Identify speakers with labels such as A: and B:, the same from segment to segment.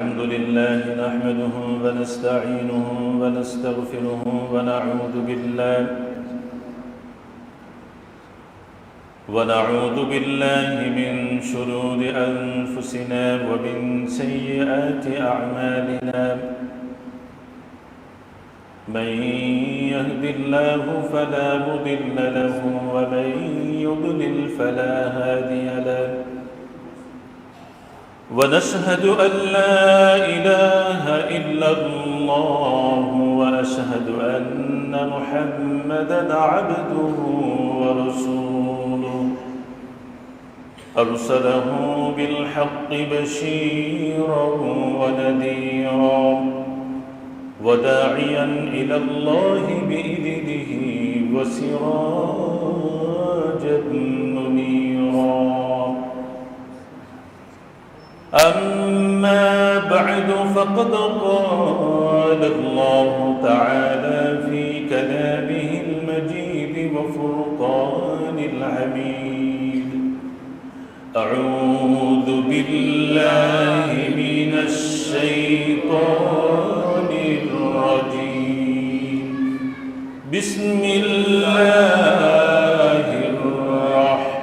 A: الحمد لله نحمده ونستعينه ونستغفره ونعوذ بالله من شرور أنفسنا ومن سيئات أعمالنا من يهد الله فلا مضل له ومن يضلل فلا هادي له ونشهد أن لا إله إلا الله وأشهد أن محمدًا عبده ورسوله أرسله بالحق بشيرًا ونذيرًا وداعيًا إلى الله بإذنه وسراجًا منيرًا أما بعد فقد قال الله تعالى في كلامه المجيد وفرقان الحميد أعوذ بالله من الشيطان الرجيم بسم الله الرحمن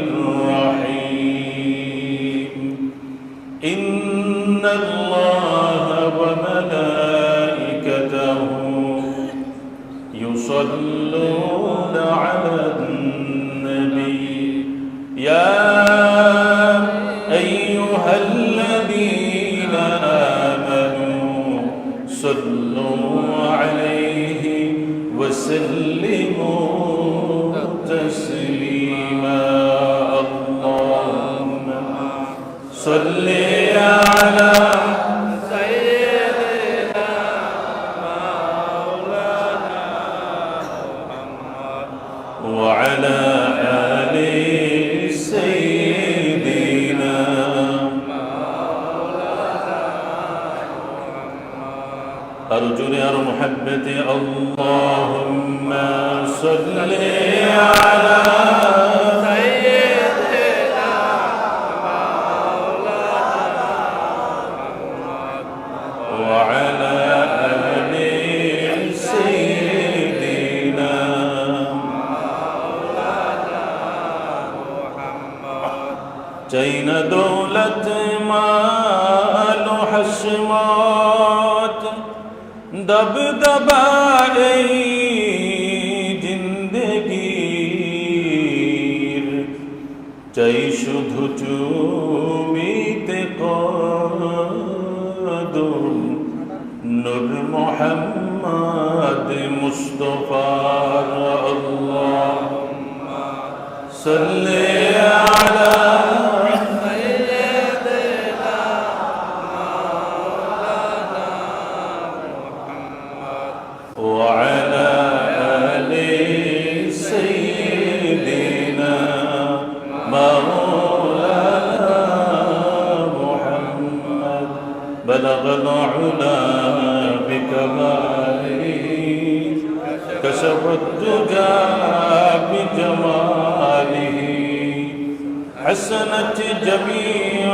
A: الرحيم إن الله وملائكته يصلون على النبي يا أيها الذين آمنوا صلوا عليه وسلموا تسليما اللهم صل على سيدنا مولانا محمد وعلى آل سيدنا مولانا محمد أرجو يا محبتي اللهم صل على چین دولت مال و حشمات دبدبائے জিন্দেগীর চাই শুধু চুমিতে কদম নূর মুহাম্মদ মুস্তাফার আল্লাহুম্মা সাল্লি আলা وعلى آل سيدنا مولانا محمد بلغ العلا بكماله كشف الدجى بجماله حسنت جميع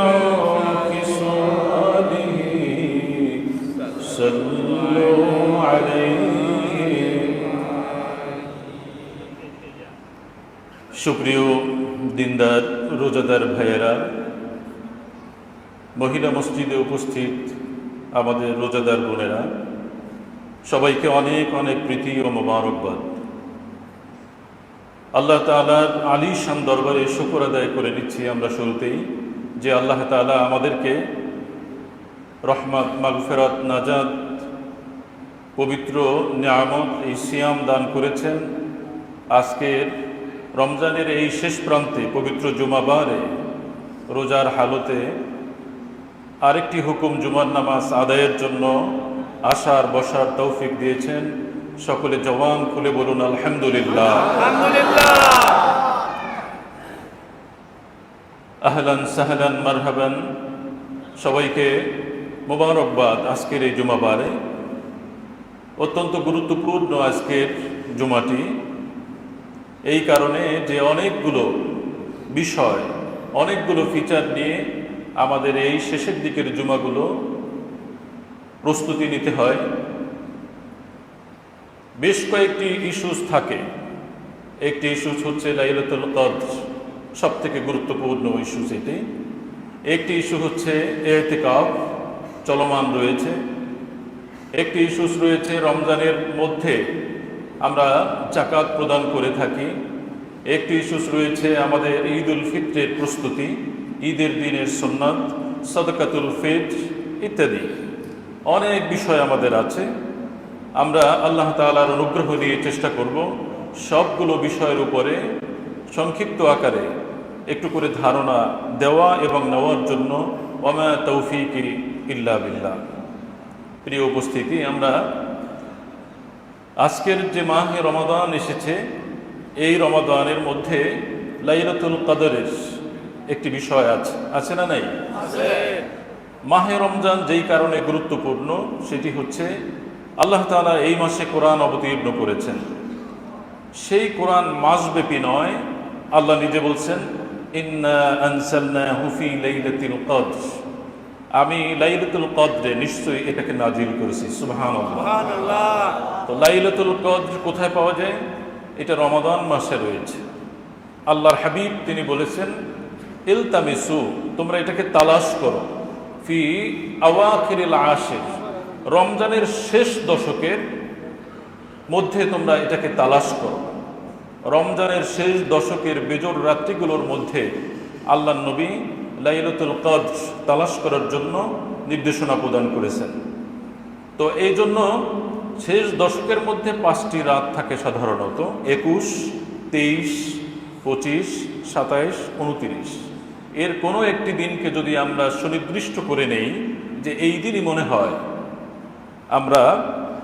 A: خصاله صلوا عليه সুপ্রিয় দিনদার রোজাদার ভাইয়েরা, মহিলা মসজিদে উপস্থিত আমাদের রোজাদার বোনেরা, সবাইকে অনেক অনেক প্রীতি ও মোবারকবাদ। আল্লাহ তাআলার আলিশান দরবারে শুকর আদায় করে নিচ্ছি আমরা শুরুতেই যে আল্লাহ তাআলা আমাদেরকে রহমত, মাগফিরাত, নাজাত, পবিত্র নিয়ামত এই সিয়াম দান করেছেন। আজকের রমজানের এই শেষ প্রান্তে পবিত্র জুমাবারে রোজার হালতে আরেকটি হুকুম জুমার নামাজ আদায়ের জন্য আসার বসার তৌফিক দিয়েছেন। সকলে জবান খুলে বলুন আলহামদুলিল্লাহ। আহলান সাহলান মারহাবান। সবাইকে মোবারকবাদ। আজকের এই জুমাবারে অত্যন্ত গুরুত্বপূর্ণ আজকের জুমাটি, এই কারণে যে অনেকগুলো বিষয়, অনেকগুলো ফিচার নিয়ে আমাদের এই শেষের দিকের জুমাগুলো প্রস্তুতি নিতে হয়। বেশ কয়েকটি ইস্যুস থাকে। একটি ইস্যুস হচ্ছে লাইলাতুল কদর, সব থেকে গুরুত্বপূর্ণ ইস্যুস এটি। একটি ইস্যু হচ্ছে ইতিকাফ চলমান রয়েছে। একটি ইস্যুস রয়েছে রমজানের মধ্যে আমরা যাকাত প্রদান করে থাকি। একটি ইস্যুস রয়েছে আমাদের ঈদ উল ফিত্রের প্রস্তুতি, ঈদের দিনের সুন্নাত, সাদকাতুল ফিত্র ইত্যাদি অনেক বিষয় আমাদের আছে। আমরা আল্লাহ তাআলার অনুগ্রহ নিয়ে চেষ্টা করব সবগুলো বিষয়ের উপরে সংক্ষিপ্ত আকারে একটু করে ধারণা দেওয়া এবং নেওয়ার জন্য। ওমা তৌফিকি ইল্লা বিল্লাহ। প্রিয় উপস্থিতি, আমরা আজকের যে মাহে রমাদান এসেছে, এই রমাদানের মধ্যে লাইলাতুল কদরের একটি বিষয় আছে না নাই? মাহে রমজান যেই কারণে গুরুত্বপূর্ণ সেটি হচ্ছে আল্লাহ তাআলা এই মাসে কোরআন অবতীর্ণ করেছেন। সেই কোরআন মাসব্যাপী নয়, আল্লাহ নিজে বলছেন ইন্না আনসালনাহু ফি লাইলাতিল কদর, আমি লাইলাতুল কদরে নিশ্চয়ই এটাকে নাজিল করেছি। সুবহানাল্লাহ। তো লাইলাতুল কদর কোথায় পাওয়া যায়? এটা রমাদান মাসে রয়েছে। আল্লাহর হাবিব তিনি বলেছেন ইলতামিসু, তোমরা এটাকে তালাশ করো, ফি আওয়াখিরিল আশির, রমজানের শেষ দশকের মধ্যে তোমরা এটাকে তালাশ করো। রমজানের শেষ দশকের বেজোর রাত্রিগুলোর মধ্যে আল্লাহর নবী লাইলাতুল কদর তালাশ করার জন্য নির্দেশনা প্রদান করেছেন। তো এই জন্য শেষ দশকের মধ্যে 5টি রাত থাকে সাধারণত, 21, 23, 25, 27, 29। এর কোনো একটি দিনকে যদি আমরা সুনির্দিষ্ট করে নেই যে এই দিনই মনে হয় আমরা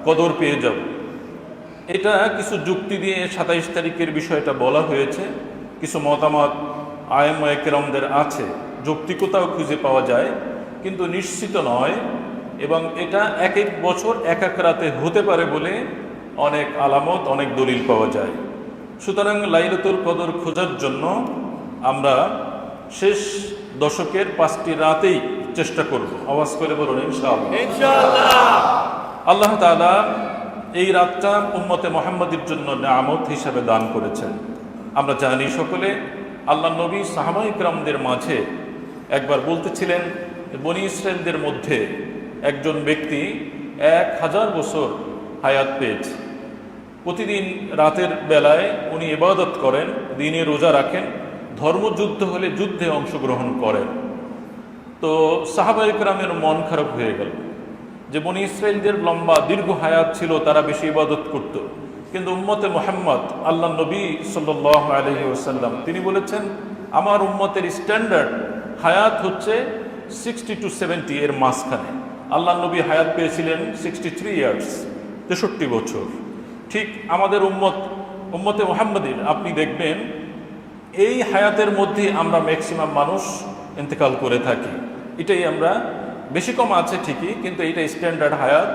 A: কদর পেয়ে যাব, এটা কিছু যুক্তি দিয়ে 27 তারিখের বিষয়টা বলা হয়েছে। কিছু মতামত আয়েমায়ে কেরামদের আছে, যৌক্তিকতাও খুঁজে পাওয়া যায়, কিন্তু নিশ্চিত নয়। এবং এটা এক এক বছর এক এক রাতে হতে পারে বলে অনেক আলামত, অনেক দলিল পাওয়া যায়। সুতরাং লাইলাতুল কদর খোঁজার জন্য আমরা শেষ দশকের 5টি রাতেই চেষ্টা করব। আওয়াজ করে বলুন ইনশাআল্লাহ। আল্লাহ তাআলা এই রাতটা উম্মতে মুহাম্মাদের জন্য নিয়ামত হিসাবে দান করেছেন। আমরা জানি সকলে, আল্লাহ নবী সাহাবায়ে কেরামদের মাঝে একবার বলতেছিলেন, বনি ইসরায়েলদের মধ্যে একজন ব্যক্তি 1000 বছর হায়াত পেয়েছে। প্রতিদিন রাতের বেলায় উনি ইবাদত করেন, দিনে রোজা রাখেন, ধর্মযুদ্ধ হলে যুদ্ধে অংশগ্রহণ করেন। তো সাহাবায়ে কেরামের মন খারাপ হয়ে গেল যে বনি ইসরায়েলদের লম্বা দীর্ঘ হায়াত ছিল, তারা বেশি ইবাদত করত, কিন্তু উম্মতে মুহাম্মদ আল্লাহ নবী সাল্লাল্লাহু আলাইহি ওয়াসাল্লাম তিনি বলেছেন আমার উম্মতের স্ট্যান্ডার্ড হায়াত হচ্ছে 60 to 70, এর মাঝখানে। আল্লাহ নবী হায়াত পেয়েছিলেন 63 ইয়ার্স, 63 বছর। ঠিক আমাদের উম্মতে মুহাম্মাদের আপনি দেখবেন এই হায়াতের মধ্যে আমরা ম্যাক্সিমাম মানুষ ইন্তেকাল করে থাকি। এটাই আমরা, বেশি কম আছে ঠিকই, কিন্তু এটা স্ট্যান্ডার্ড হায়াত,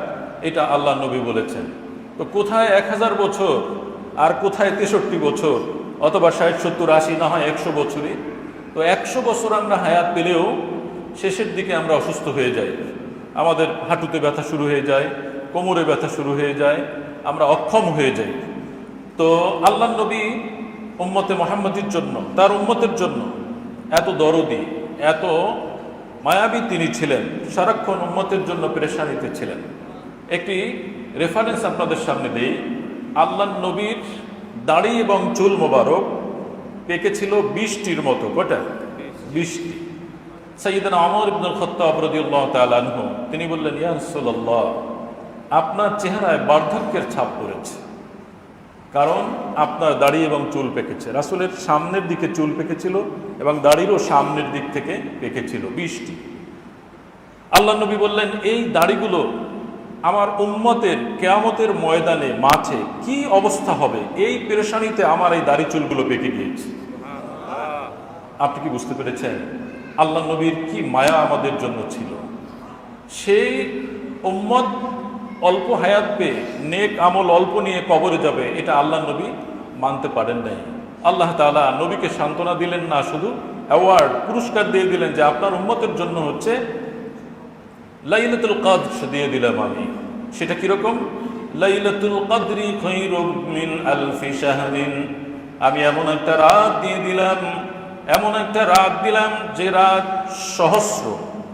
A: এটা আল্লাহ নবী বলেছেন। তো কোথায় 1000 বছর আর কোথায় 63 বছর, অথবা 60, 70, 80, না হয় 100 বছরই। তো 100 বছর আমরা হায়াত পেলেও শেষের দিকে আমরা অসুস্থ হয়ে যাই, আমাদের হাঁটুতে ব্যথা শুরু হয়ে যায়, কোমরে ব্যথা শুরু হয়ে যায়, আমরা অক্ষম হয়ে যাই। তো আল্লাহ নবী উম্মতে মুহাম্মাদের জন্য, তার উম্মতের জন্য এত দরদি, এত মায়াবী তিনি ছিলেন, সারাক্ষণ উম্মতের জন্য পেরেশানিতে ছিলেন। একটি রেফারেন্স আপনাদের সামনে দেই। আল্লাহ নবীর দাড়ি এবং চুল মোবারক পেকেছিল 20টির মতো। কটা? 20টি। সাইয়েদনা ওমর ইবনুল খাত্তাব রাদিয়াল্লাহু তাআলা আনহু তিনি বললেন, ইয়া রাসূলুল্লাহ, আপনার চেহারায় বার্ধক্যের ছাপ পড়েছে, কারণ আপনার দাড়ি এবং চুল পেকেছে। রাসূলের সামনের দিকে চুল পেকেছিল এবং দাড়িরও সামনের দিক থেকে পেকেছিল 20টি। আল্লাহ নবী বললেন, এই দাড়িগুলো আমার উম্মতের কিয়ামতের ময়দানে মাঠে কি অবস্থা হবে, এই পেরেশানিতে আমার এই দাড়ি চুলগুলো পেকে গিয়েছে। আপনি কি বুঝতে পেরেছেন আল্লাহ নবীর কি মায়া আমাদের জন্য ছিল? সেই উম্মত অল্প হায়াত পেয়ে, নেক আমল অল্প নিয়ে কবরে যাবে, এটা আল্লাহ নবী মানতে পারেন নাই। আল্লাহ তাআলা নবীকে সান্ত্বনা দিলেন না শুধু, অ্যাওয়ার্ড, পুরস্কার দিয়ে দিলেন যে আপনার উম্মতের জন্য হচ্ছে লাইলাতুল কদর দিয়ে দিলাম আমি। সেটা কিরকম? লাইলাতুল কদরি খায়রুম মিন আলফি শাহরিন, আমি এমন একটা রাত দিয়ে দিলাম, এমন একটা রাত দিলাম যে রাত সহস্র,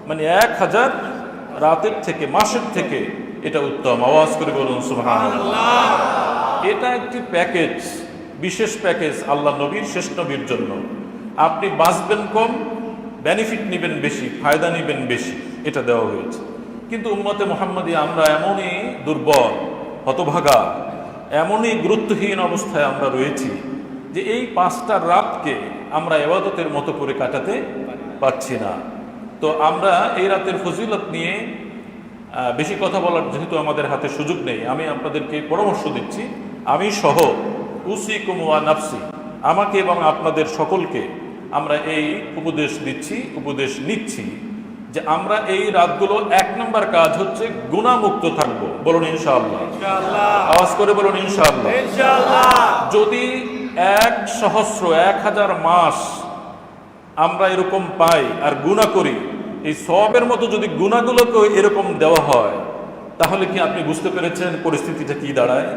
A: মানে 1000 রাতের থেকে, মাসের থেকে এটা উত্তম। আওয়াজ করে বলুন সুবহানাল্লাহ। এটা একটি প্যাকেজ, বিশেষ প্যাকেজ আল্লাহ নবীর, শেষ নবীর জন্য। আপনি বাঁচবেন কম, বেনিফিট নেবেন বেশি, ফায়দা নেবেন বেশি, এটা দেওয়া হয়েছে। কিন্তু উম্মতে মুহাম্মাদি আমরা এমনই দুর্বল, হতভাগা, এমনই গুরুত্বহীন অবস্থায় আমরা রয়েছি যে এই 5টা রাতকে আমরা ইবাদতের মতো করে কাটাতে পারছি না। তো আমরা এই রাতের ফজিলত নিয়ে বেশি কথা বলার যেহেতু আমাদের হাতে সুযোগ নেই, আমি আপনাদেরকে পরামর্শ দিচ্ছি, আমি সহ উসিকুম ওয়া নাফসি, আমাকে এবং আপনাদের সকলকে আমরা এই উপদেশ দিচ্ছি, উপদেশ নিচ্ছি যে আমরা এই রাতগুলো 1 নম্বর কাজ হচ্ছে গুনাহমুক্ত থাকবো। বলুন ইনশাআল্লাহ। আওয়াজ করে বলুন ইনশাআল্লাহ। যদি 1000 মাস আমরা এরকম পাই আর গুনাহ করি, এই সওয়াবের মতো যদি গুনাহগুলোকে এরকম দেওয়া হয়, তাহলে কি আপনি বুঝতে পেরেছেন পরিস্থিতিটা কি দাঁড়ায়?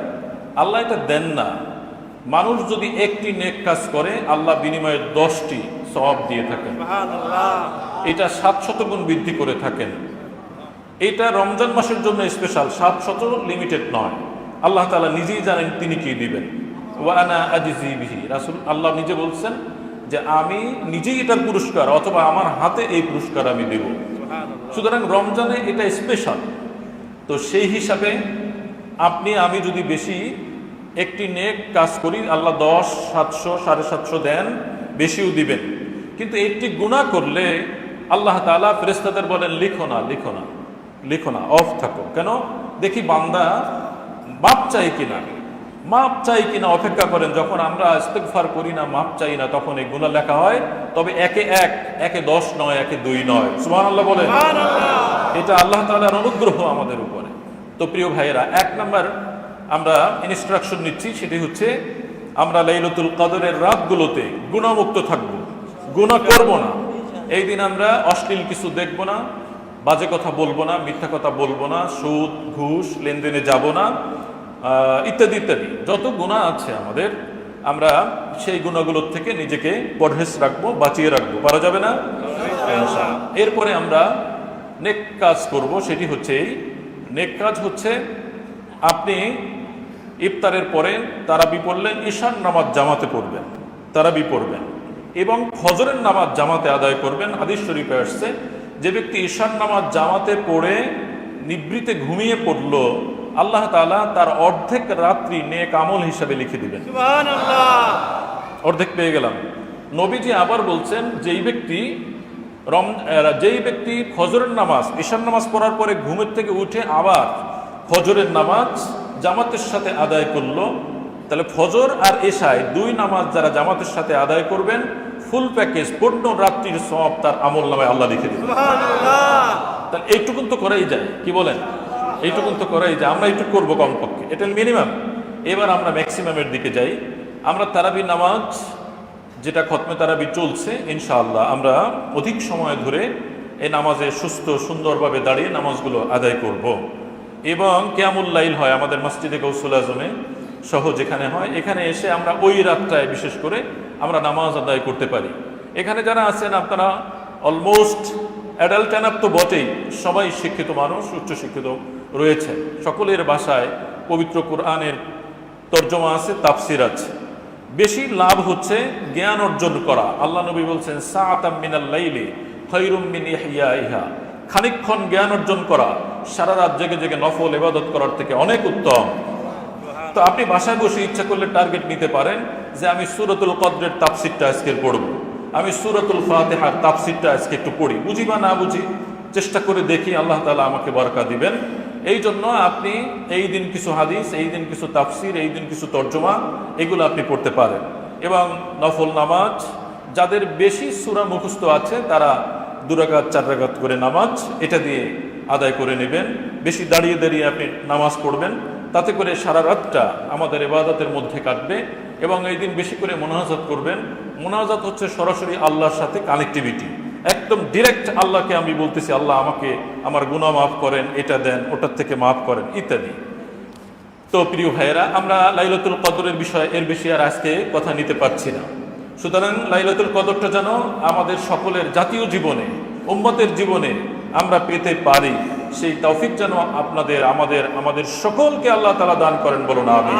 A: আল্লাহ এটা দেন না। মানুষ যদি একটি নেক কাজ করে, আল্লাহ বিনিময়ে 10টি সওয়াব দিয়ে থাকেন, এটা 700 গুণ বৃদ্ধি করে থাকেন। এটা রমজান মাসের জন্য স্পেশাল, 700 লিমিটেড নয়। আল্লাহ তাআলা নিজেই জানেন তিনি কি দিবেন। ওয়া আনা আজজি বিহি, রাসূল আল্লাহ নিজে বলছেন যে আমি নিজেই এটার পুরস্কার, অথবা আমার হাতে এই পুরস্কার আমি দেব। সুতরাং রমজানে এটা স্পেশাল। তো সেই হিসাবে আপনি আমি যদি বেশি একটি নেক কাজ করি, আল্লাহ 10, 700, 750 দেন, বেশিও দিবেন। কিন্তু একটি গুনাহ করলে আল্লাহ তাআলা ফেরেশতাদের বলেন লিখো না, লিখো না, লিখো না, অফ থাকো। কেন? দেখি বান্দা মাপ চাই কিনা, মাপ চাই কিনা অপেক্ষা করেন। যখন আমরা ইস্তেগফার করি না, মাপ চাই না, তখন এই গুনাহ লেখা হয়। তবে একে 1, একে 10 নয়, একে 2 নয়। সুবহানাল্লাহ বলেন। এটা আল্লাহ তাআলার অনুগ্রহ আমাদের উপরে। তো প্রিয় ভাইয়েরা, 1 নাম্বার আমরা ইনস্ট্রাকশন নিচ্ছি, সেটি হচ্ছে আমরা লাইলাতুল কদরের রাতগুলোতে গুনাহমুক্ত থাকবো, গুনাহ করব না। এই দিন আমরা অশ্লীল কিছু দেখব না, বাজে কথা বলবো না, মিথ্যা কথা বলবো না, সুদ ঘুষ লেনদেনে যাব না, ইত্যাদি ইত্যাদি যত গুনাহ আছে আমাদের, আমরা সেই গুনাহগুলোর থেকে নিজেকে পরহেজ রাখবো, বাঁচিয়ে রাখবো। পারা যাবে না? এরপরে আমরা নেক কাজ করব। সেটি হচ্ছে, এই নেক কাজ হচ্ছে আপনি ইফতারের পরে তারাবি পড়লেন, ঈশার নামাজ জামাতে পড়বেন, তারাবি পড়বেন এবং ফজরের নামাজ জামাতে আদায় করবেন। হাদিস শরীফে আসছে, যে ব্যক্তি ঈশার নামাজ জামাতে পড়ে নিভৃতে ঘুমিয়ে পড়ল, আল্লাহ তাআলা তার অর্ধেক রাত্রি নেক আমল হিসাবে লিখে দিবেন। সুবহানাল্লাহ। অর্ধেক পেয়ে গেলাম। নবীজি আবার বলছেন, যেই ব্যক্তি ফজরের নামাজ, ঈশার নামাজ পড়ার পরে ঘুমের থেকে উঠে আবার ফজরের নামাজ জামাতের সাথে আদায় করলো, তাহলে ফজর আর এশায় 2 নামাজ যারা জামাতের সাথে আদায় করবেন, ফুল প্যাকেজ, পূর্ণ রাত্রির সওয়াব তার আমল নামায় আল্লাহ লিখে দিবেন। সুবহানাল্লাহ। তাহলে এইটুকুন তো করাই যায়, কি বলেন? এইটুকুন তো করাই যায়। আমরা একটু করবো কমপক্ষে, এটা মিনিমাম। এবার আমরা ম্যাক্সিমামের দিকে যাই। আমরা তারাবি নামাজ, যেটা খতমে তারাবি চলছে, ইনশাআল্লাহ আমরা অধিক সময় ধরে এই নামাজে সুস্থ সুন্দরভাবে দাঁড়িয়ে নামাজগুলো আদায় করব। এবং কিয়ামুল লাইল হয় আমাদের মসজিদে গৌসুল আজমে সহ যেখানে হয়, এখানে এসে আমরা ওই রাতটায় বিশেষ করে আমরা নামাজ আদায় করতে পারি। এখানে যারা আছেন আপনারা অলমোস্ট অ্যাডাল্ট এনাফ তো বটেই, সবাই শিক্ষিত মানুষ, উচ্চশিক্ষিত রয়েছেন। সকলের বাসায় পবিত্র কোরআনের তর্জমা আছে, তাফসির আছে। বেশি লাভ হচ্ছে জ্ঞান অর্জন করা। আল্লাহ নবী বলছেন, সাআতাম মিনাল লাইলি খায়রুম মিন ইহইয়াইহা, খানিকক্ষণ জ্ঞান অর্জন করা সারা রাত জেগে জেগে নফল ইবাদত করার থেকে অনেক উত্তম। তো আপনি বাসায় বসে ইচ্ছা করলে টার্গেট নিতে পারেন যে আমি সূরাতুল কদরের তাফসিরটা আজকে পড়ব, আমি সূরাতুল ফাতিহার তাফসিরটা আজকে একটু পড়ি, বুঝি বা না বুঝি চেষ্টা করে দেখি, আল্লাহ তাআলা আমাকে বরকত দিবেন। এই জন্য আপনি এই দিন কিছু হাদিস, এই দিন কিছু তাফসির, এই দিন কিছু তর্জমা, এগুলো আপনি পড়তে পারেন। এবং নফল নামাজ যাদের বেশি সূরা মুখস্থ আছে, তারা 2 রাকাত 4 রাকাত করে নামাজ এটা দিয়ে আদায় করে নেবেন। বেশি দাঁড়িয়ে দাঁড়িয়ে আপনি নামাজ পড়বেন, তাতে করে সারা রাতটা আমাদের ইবাদতের মধ্যে কাটবে। এবং এই দিন বেশি করে মুনাজাত করবেন। মুনাজাত হচ্ছে সরাসরি আল্লাহর সাথে কানেক্টিভিটি, একদম ডিরেক্ট আল্লাহকে আমি বলতেছি, আল্লাহ আমাকে আমার গুনাহ মাফ করেন, এটা দেন, ওটার থেকে মাফ করেন ইত্যাদি। তো প্রিয় ভাইয়েরা, আমরা লাইলাতুল কদরের বিষয়ে এর বেশি আর আজকে কথা নিতে পারছি না। সুতরাং লাইলাতুল কদরটা যেন আমাদের সকলের জাতীয় জীবনে, উম্মতের জীবনে আমরা পেতে পারি, সেই তৌফিক যেন আপনাদের আমাদের সকলকে আল্লাহ তাআলা দান করেন, বলুন আমিন।